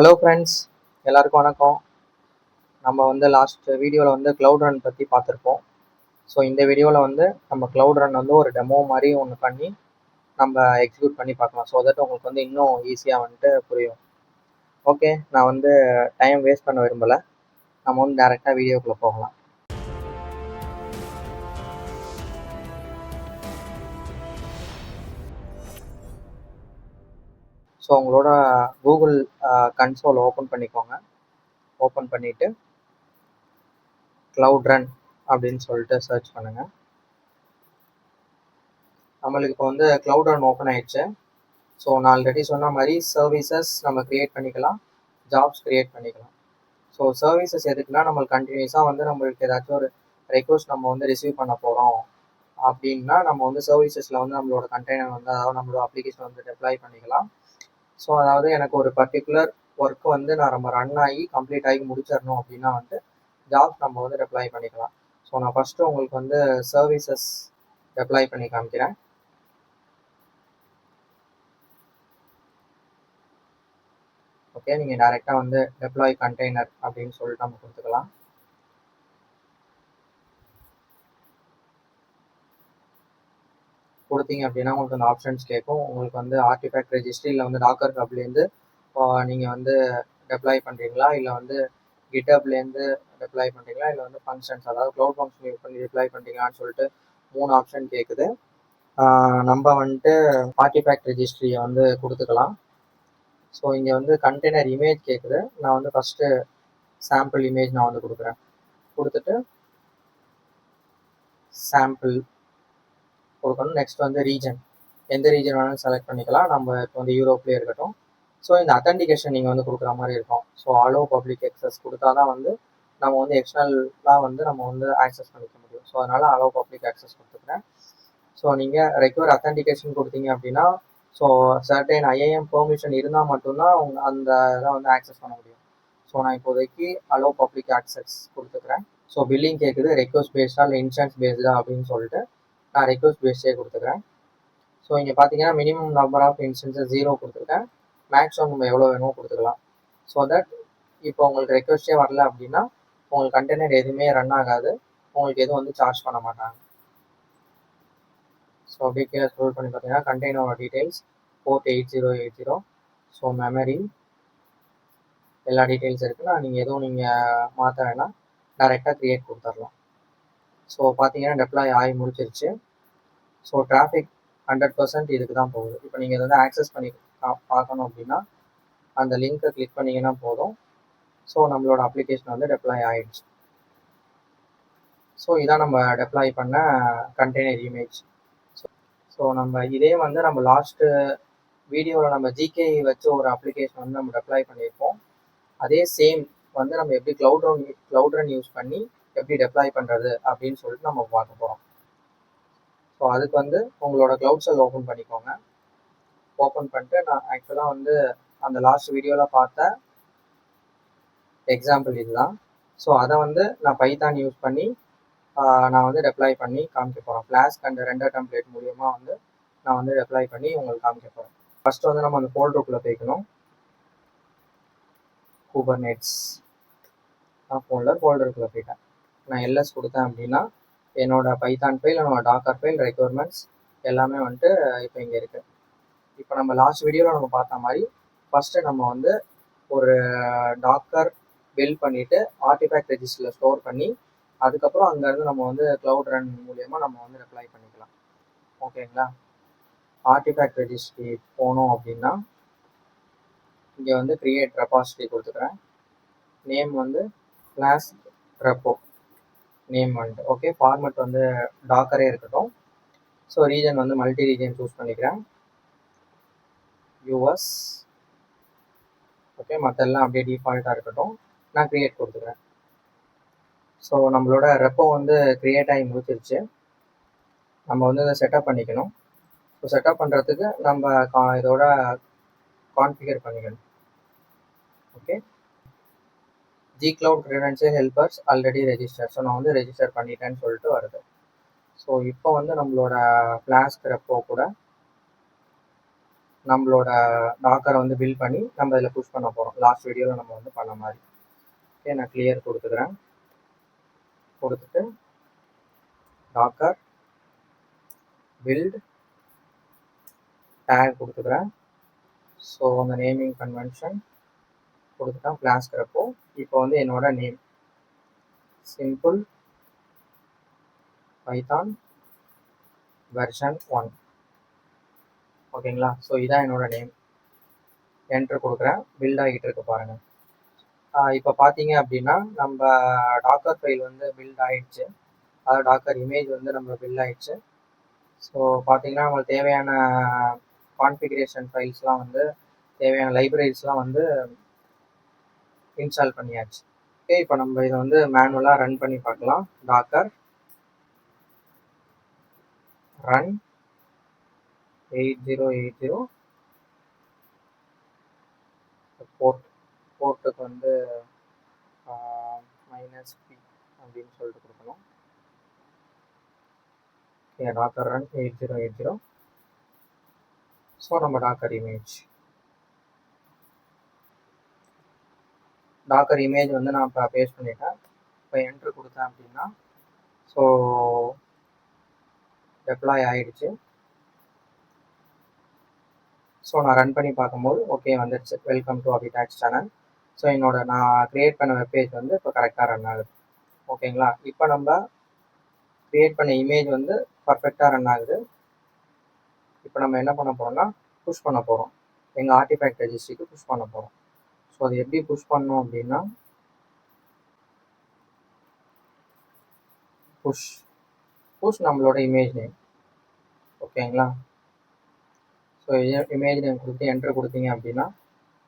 Hello friends, எல்லாருக்கும் வணக்கம். நம்ம லாஸ்ட் வீடியோவில் க்ளவுட் ரன் பற்றி பார்த்துருப்போம். ஸோ இந்த வீடியோவில் நம்ம க்ளவுட் ரன் ஒரு டெமோ மாதிரி ஒன்று பண்ணி நம்ம எக்ஸிக்யூட் பண்ணி பார்க்கலாம். ஸோ தட் உங்களுக்கு இன்னும் ஈஸியாக புரியும். ஓகே, நான் டைம் வேஸ்ட் பண்ண விரும்பலை. நம்ம டேரெக்டாக வீடியோக்குள்ளே போகலாம். ஸோ உங்களோட கூகுள் கன்சோல் ஓப்பன் பண்ணிக்கோங்க. ஓப்பன் பண்ணிவிட்டு க்ளவுட் ரன் அப்படின்னு சொல்லிட்டு சர்ச் பண்ணுங்கள். நம்மளுக்கு இப்போ க்ளவுட் ரன் ஓப்பன் ஆயிடுச்சு. ஸோ நான் ஆல்ரெடி சொன்ன மாதிரி சர்வீசஸ் நம்ம க்ரியேட் பண்ணிக்கலாம், ஜாப்ஸ் க்ரியேட் பண்ணிக்கலாம். ஸோ சர்வீசஸ் எதுக்குன்னா, நம்மளுக்கு கண்டினியூஸாக நம்மளுக்கு ஏதாச்சும் ஒரு ரெக்வஸ்ட் நம்ம ரிசீவ் பண்ண போகிறோம் அப்படின்னா, நம்ம சர்வீசஸில் நம்மளோட கண்டெய்னர் அதாவது நம்மளோட அப்ளிகேஷன் டெப்ளாய் பண்ணிக்கலாம். ஸோ அதாவது எனக்கு ஒரு பர்டிகுலர் ஒர்க் நான் நம்ம ரன் ஆகி கம்ப்ளீட் ஆகி முடிச்சிடணும் அப்படின்னா ஜாப்ஸ் நம்ம டெப்ளாய் பண்ணிக்கலாம். ஸோ நான் ஃபஸ்ட்டு உங்களுக்கு சர்வீசஸ் டெப்ளாய் பண்ணி காமிக்கிறேன். ஓகே, நீங்கள் டேரெக்டாக டெப்ளாய் கண்டெய்னர் அப்படின்னு சொல்லிட்டு நம்ம கொடுத்துக்கலாம். கொடுத்தீங்க அப்படின்னா உங்களுக்கு அந்த ஆப்ஷன்ஸ் கேட்கும். உங்களுக்கு ஆர்டிஃபேக்ட் ரெஜிஸ்ட்ரியில் டாக்கர் ஹப்லேருந்து நீங்கள் டெப்ளாய் பண்ணுறீங்களா, இல்லை கிட்டப்லேருந்து டெப்ளாய் பண்ணுறீங்களா, இல்லை ஃபங்க்ஷன்ஸ் அதாவது க்ளவுட் ஃபங்க்ஷன் யூஸ் பண்ணி டெப்ளாய் பண்ணுறீங்களான்னு சொல்லிட்டு 3 ஆப்ஷன் கேட்குது. நம்ம ஆர்டிஃபேக்ட் ரெஜிஸ்ட்ரியை கொடுத்துக்கலாம். ஸோ இங்கே கண்டெய்னர் இமேஜ் கேட்குது. நான் ஃபஸ்ட்டு சாம்பிள் இமேஜ் நான் கொடுக்குறேன். கொடுத்துட்டு சாம்பிள் கொடுக்கணும். நெக்ஸ்ட் ரீஜன், எந்த ரீஜன் வேணாலும் செலக்ட் பண்ணிக்கலாம். நம்ம இப்போ யூரோப்லேயே இருக்கட்டும். ஸோ இந்த அத்தன்டிகேஷன் நீங்கள் கொடுக்குற மாதிரி இருக்கும். ஸோ அலோ பப்ளிக் ஆக்சஸ் கொடுத்தா தான் நம்ம எக்ஸ்டர்னலாக நம்ம ஆக்சஸ் பண்ணிக்க முடியும். ஸோ அதனால் அலோ பப்ளிக் ஆக்சஸ் கொடுத்துக்கிறேன். ஸோ நீங்கள் ரெக்யூர் அத்தன்டிகேஷன் கொடுத்தீங்க அப்படின்னா, ஸோ சர்டைன் ஐஏஎம் பெர்மிஷன் இருந்தால் மட்டும்தான் அந்த இதை ஆக்சஸ் பண்ண முடியும். ஸோ நான் இப்போதைக்கு அலோ பப்ளிக் ஆக்சஸ் கொடுத்துக்கிறேன். ஸோ பில்லிங் கேட்குது, ரெக்வஸ்ட் பேஸ்டா இல்லை இன்ஸ்டன்ஸ் பேஸ்டா அப்படின்னு சொல்லிட்டு நான் ரெக்வஸ்ட் பேஸ்டே கொடுத்துக்கிறேன். ஸோ இங்கே பார்த்தீங்கன்னா மினிமம் நம்பர் ஆஃப் இன்ஸ்டன்ஸஸ் 0 கொடுத்துருக்கேன். மேக்ஸிமம் நம்ம எவ்வளோ வேணுமோ கொடுத்துக்கலாம். ஸோ தட் இப்போ உங்களுக்கு ரெக்வஸ்டே வரல அப்படின்னா உங்களுக்கு கண்டெய்னர் எதுவுமே ரன் ஆகாது, உங்களுக்கு எதுவும் சார்ஜ் பண்ண மாட்டாங்க. ஸோ அப்படியே கீழே ஸ்க்ரோல் பண்ணி பார்த்தீங்கன்னா கண்டெய்னரோட டீட்டெயில்ஸ் போர்ட் 8080. ஸோ மெமரி எல்லா டீட்டெயில்ஸ் இருக்குன்னா நீங்கள் எதுவும் மாற்ற வேணாம், டைரெக்டாக க்ரியேட் கொடுத்துடலாம். ஸோ பார்த்தீங்கன்னா டெப்ளாய் ஆகி முடிச்சிருச்சு. ஸோ டிராஃபிக் 100% இதுக்கு தான் போகுது. இப்போ நீங்கள் இதை ஆக்சஸ் பண்ணி பார்க்கணும் அப்படின்னா அந்த லிங்க்கை கிளிக் பண்ணிங்கன்னா போதும். ஸோ நம்மளோட அப்ளிகேஷன் டெப்ளாய் ஆகிடுச்சு. ஸோ இதான் நம்ம டெப்ளாய் பண்ண கண்டெய்னர் இமேஜ். ஸோ நம்ம இதே நம்ம லாஸ்ட்டு வீடியோவில் நம்ம ஜிகே வச்சு ஒரு அப்ளிகேஷன் நம்ம டெப்ளாய் பண்ணியிருப்போம். அதே சேம் நம்ம எப்படி க்ளவுட் ரன் யூஸ் பண்ணி எப்படி டெப்ளாய் பண்ணுறது அப்படின்னு சொல்லிட்டு நம்ம பார்க்க போகிறோம். ஸோ அதுக்கு உங்களோட க்ளவுட் செல் ஓப்பன் பண்ணிக்கோங்க. ஓப்பன் பண்ணிட்டு நான் ஆக்சுவலாக அந்த லாஸ்ட் வீடியோவில் பார்த்த எக்ஸாம்பிள் இதுதான். ஸோ அதை நான் பைத்தான் யூஸ் பண்ணி நான் டெப்ளாய் பண்ணி காமிக்க போகிறேன். ஃப்ளாஸ்க் அண்ட் ரெண்டர் டெம்ப்ளேட் மூலியமாக நான் டெப்ளாய் பண்ணி உங்களுக்கு காமிக்க போகிறேன். ஃபஸ்ட்டு நம்ம அந்த ஃபோல்டருக்குள்ளே போய்க்கணும். குபர்நெட்ஸ் நான் ஃபோல்டருக்குள்ளே போயிட்டேன். நான் எல்எஸ் கொடுத்தேன் அப்படின்னா என்னோட பைத்தான் ஃபைல், என்னோட டாக்கர் ஃபைல், ரெக்யர்மெண்ட்ஸ் எல்லாமே இப்போ இங்கே இருக்குது. இப்போ நம்ம லாஸ்ட் வீடியோவில் நம்ம பார்த்த மாதிரி ஃபஸ்ட்டு நம்ம ஒரு டாக்கர் பில்ட் பண்ணிவிட்டு ஆர்டிஃபேக்ட் ரெஜிஸ்டரில் ஸ்டோர் பண்ணி அதுக்கப்புறம் அங்கேருந்து நம்ம க்ளவுட் ரன் மூலியமாக நம்ம டெப்ளாய் பண்ணிக்கலாம். ஓகேங்களா? ஆர்டிஃபேக்ட் ரெஜிஸ்ட்ரி போனோம் அப்படின்னா இங்கே கிரியேட் ரெபாசிட்டரி கொடுத்துக்கிறேன். Name flask repo name okay. Format டாக்கரே இருக்கட்டும். So region multi region choose பண்ணிக்கிறேன், யூஎஸ். ஓகே, மற்றெல்லாம் அப்படியே டிஃபால்ட்டாக இருக்கட்டும். நான் க்ரியேட் கொடுத்துக்கிறேன். ஸோ நம்மளோட ரெப்போ க்ரியேட் ஆகி முடிச்சிருச்சு. நம்ம இதை செட்டப் பண்ணிக்கணும். ஸோ செட்டப் பண்ணுறதுக்கு நம்ம இதோட கான்ஃபிகர் பண்ணிக்கணும். Okay, gcloud credential helpers already register. So நான் ரெஜிஸ்டர் பண்ணிட்டேன்னு சொல்லிட்டு வருது. ஸோ இப்போ நம்மளோட ஃப்ளாஸ்க் ரெப்போ கூட நம்மளோட டாக்கரை வந்து பில்ட் பண்ணி நம்ம இதில் புஷ் பண்ண போகிறோம். லாஸ்ட் வீடியோவில் நம்ம வந்து பண்ண மாதிரி. ஓகே, நான் கிளியர் கொடுத்துக்கிறேன். கொடுத்துட்டு டாக்கர் பில்ட் டேக் கொடுத்துக்கிறேன். ஸோ அந்த நேமிங் கன்வென்ஷன் கொடுத்துட்டேன் கிளாஸ்க்கிறப்போ. இப்போ வந்து என்னோட நேம் சிம்பிள் பைத்தான் வெர்ஷன் 1. ஓகேங்களா? ஸோ இதான் என்னோட நேம். என்ட்ரு கொடுக்குறேன். பில்ட் ஆகிட்டு இருக்கு பாருங்கள். இப்போ பார்த்தீங்க அப்படின்னா நம்ம டாக்கர் ஃபைல் வந்து பில்ட் ஆகிடுச்சு. அதாவது டாக்கர் இமேஜ் வந்து நம்ம பில்ட் ஆகிடுச்சு. ஸோ பார்த்தீங்கன்னா நம்மளுக்கு தேவையான கான்ஃபிகரேஷன் ஃபைல்ஸ்லாம் வந்து தேவையான லைப்ரரிஸ்லாம் வந்து இன்ஸ்டால் பண்ணியாச்சு. ஓகே, இப்போ நம்ம இதை வந்து மேனுவலாக ரன் பண்ணி பார்க்கலாம். டாக்கர் ரன் 8080 போர்ட்டுக்கு வந்து -p அப்படின்னு சொல்லிட்டு கொடுக்கணும். Okay, docker run 8080. ஸோ நம்ம டாக்கர் இமேஜ் வந்து நான் இப்போ பேஸ்ட் பண்ணிட்டேன். இப்போ என்ட்ரு கொடுத்தேன் அப்படின்னா ஸோ டெப்ளாய் ஆகிடுச்சு. ஸோ நான் ரன் பண்ணி பார்க்கும்போது ஓகே வந்துடுச்சு. வெல்கம் டு அபிடாக்ஸ் சேனல். ஸோ நான் க்ரியேட் பண்ண வெப்பேஜ் வந்து இப்போ கரெக்டாக ரன் ஆகுது. ஓகேங்களா? இப்போ நம்ம க்ரியேட் பண்ண இமேஜ் வந்து பர்ஃபெக்டாக ரன் ஆகுது. இப்போ நம்ம என்ன பண்ண போகிறோம்னா புஷ் பண்ண போகிறோம். எங்கள் ஆர்டிஃபேக்ட் ரெஜிஸ்ட்ரிக்கு புஷ் பண்ண போகிறோம். ஸோ அது எப்படி புஷ் பண்ணோம் அப்படின்னா புஷ் நம்மளோட இமேஜ் நேம். ஓகேங்களா? ஸோ இமேஜ் நேம் கொடுத்து என்ட்ரு கொடுத்தீங்க அப்படின்னா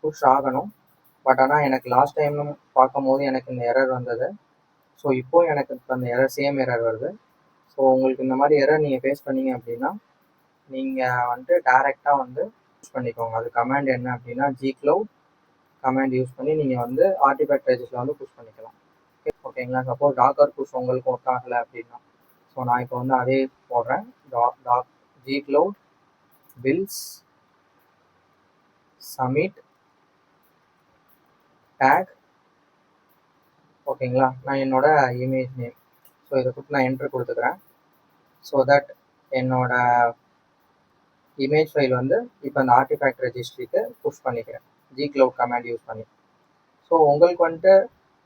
புஷ் ஆகணும். பட் ஆனால் எனக்கு லாஸ்ட் டைம் பார்க்கும்போது எனக்கு இந்த எரர் வந்தது. ஸோ இப்போது எனக்கு இப்போ அந்த எரர் சேம் எரர் வருது. ஸோ உங்களுக்கு இந்த மாதிரி எரர் நீங்கள் ஃபேஸ் பண்ணீங்க அப்படின்னா நீங்கள் வந்து டைரெக்டாக வந்து யூஸ் பண்ணிக்கோங்க. அது கமாண்ட் என்ன அப்படின்னா gcloud கமாண்ட் யூஸ் பண்ணி நீங்கள் வந்து ஆர்டிஃபேக்ட் ரெஜிஸ்டரில் வந்து புஷ் பண்ணிக்கலாம். ஓகேங்களா? சப்போஸ் டாக்கர் புஷ் உங்களுக்கு ஒர்க் ஆகலை அப்படின்னா ஸோ நான் இப்போ வந்து அதே போடுறேன். gcloud builds submit tag. ஓகேங்களா? நான் என்னோட இமேஜ் நேம் ஸோ இதை கொடுத்து நான் என்ட்ரு கொடுத்துக்கிறேன். ஸோ தட் என்னோட இமேஜ் ஃபைல் வந்து இப்போ அந்த ஆர்டிஃபேக்ட் ரெஜிஸ்ட்ரிக்கு புஷ் பண்ணிக்கிறேன் gcloud கமாண்ட் யூஸ் பண்ணி. ஸோ உங்களுக்கு வந்துட்டு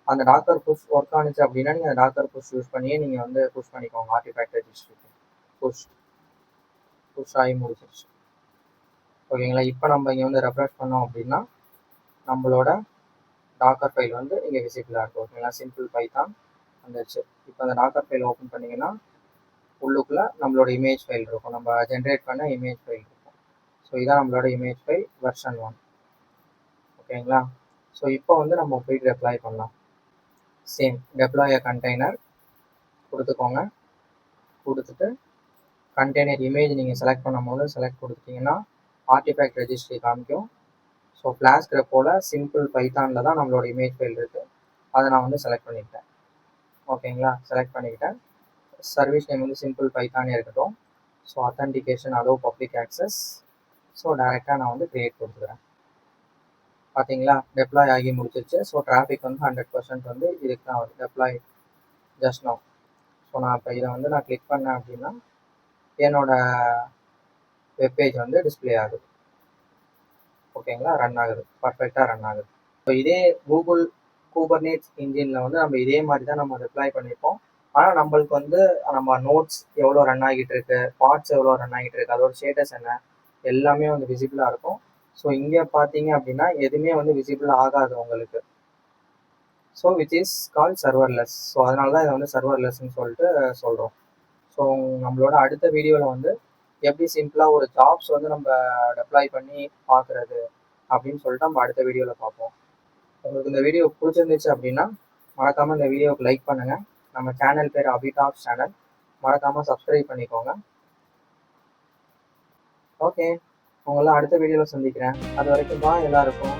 அந்த டாக்கர் புஷ் ஒர்க் ஆனிச்சு அப்படின்னா நீங்கள் அந்த டாக்கர் புஷ் யூஸ் பண்ணியே நீங்கள் வந்து புஷ் பண்ணிக்கோங்க ஆர்டிஃபேக்ட் ரெஜிஸ்ட்ரிக்கு. புஷ் ஆகி முடிச்சிருச்சு. ஓகேங்களா? இப்போ நம்ம இங்கே வந்து ரெஃப்ரெஷ் பண்ணோம் அப்படின்னா நம்மளோட டாக்கர் ஃபைல் வந்து இங்கே விசிபிளாக இருக்கும். ஓகேங்களா? சிம்பிள் பைத்தான் வந்துருச்சு. இப்போ அந்த டாக்கர் ஃபைல் ஓப்பன் பண்ணிங்கன்னா உள்ளுக்குள்ளே நம்மளோட இமேஜ் ஃபைல் இருக்கும். நம்ம ஜென்ரேட் பண்ண இமேஜ் ஃபைல் இருக்கும். ஸோ இதான் நம்மளோட இமேஜ் ஃபைல் வெர்ஷன் 1. ஓகேங்களா? ஸோ இப்போ வந்து நம்ம போய்ட்டு டெப்ளாய் பண்ணலாம். சேம் டெப்ளாய் கண்டெய்னர் கொடுத்துக்கோங்க. கொடுத்துட்டு கண்டெய்னர் இமேஜ் நீங்கள் செலக்ட் பண்ணும்போது செலக்ட் கொடுத்தீங்கன்னா ஆர்டிஃபேக்ட் ரெஜிஸ்ட்ரி காமிக்கும். ஸோ ஃப்ளாஷ் கிரப்போல சிம்பிள் பைத்தானில் தான் நம்மளோட இமேஜ் ஃபைல் இருக்குது. அதை நான் வந்து செலக்ட் பண்ணிக்கிட்டேன். ஓகேங்களா? செலக்ட் பண்ணிக்கிட்டேன். சர்வீஸ் நேம் வந்து சிம்பிள் பைத்தானே இருக்கட்டும். So authentication allow public access. So டைரெக்டாக நான் வந்து க்ரியேட் கொடுத்துக்கிறேன். பார்த்தீங்களா? டெப்ளாய் ஆகி முடிச்சிருச்சு. ஸோ டிராஃபிக் வந்து 100% வந்து இதுக்கு தான் வருது. Deploy just now. ஸோ நான் இப்போ இதை வந்து நான் கிளிக் பண்ணேன் அப்படின்னா என்னோட வெப்பேஜ் வந்து டிஸ்பிளே ஆகுது. ஓகேங்களா? ரன் ஆகுது. பர்ஃபெக்டாக ரன் ஆகுது. ஸோ இதே கூகுள் கூபர்நெட்ஸ் இன்ஜினில் வந்து நம்ம இதே மாதிரி தான் நம்ம டெப்ளாய் பண்ணியிருப்போம். ஆனால் நம்மளுக்கு வந்து நம்ம நோட்ஸ் எவ்வளோ ரன் ஆகிட்டு இருக்கு, பார்ட்ஸ் எவ்வளோ ரன் ஆகிட்டு இருக்கு, அதோட ஸ்டேட்டஸ் என்ன எல்லாமே வந்து விசிபிளாக இருக்கும். ஸோ இங்கே பார்த்தீங்க அப்படின்னா எதுவுமே வந்து விசிபிள் ஆகாது உங்களுக்கு. So which is call serverless. So அதனால தான் இதை வந்து சர்வர்லெஸ்ன்னு சொல்லிட்டு சொல்கிறோம். ஸோ நம்மளோட அடுத்த வீடியோவில் வந்து எப்படி சிம்பிளாக ஒரு ஜாப்ஸ் வந்து நம்ம டெப்ளாய் பண்ணி பார்க்குறது அப்படின்னு சொல்லிட்டு நம்ம அடுத்த வீடியோவில் பார்ப்போம். உங்களுக்கு இந்த வீடியோ பிடிச்சிருந்துச்சு அப்படின்னா மறக்காமல் இந்த வீடியோவுக்கு லைக் பண்ணுங்கள். நம்ம சேனல் பேர் அபிடாக்ஸ் சேனல். மறக்காமல் சப்ஸ்கிரைப் பண்ணிக்கோங்க. ஓகே, உங்களெல்லாம் அடுத்த வீடியோவில் சந்திக்கிறேன். அது வரைக்கும் தான் எல்லாருக்கும்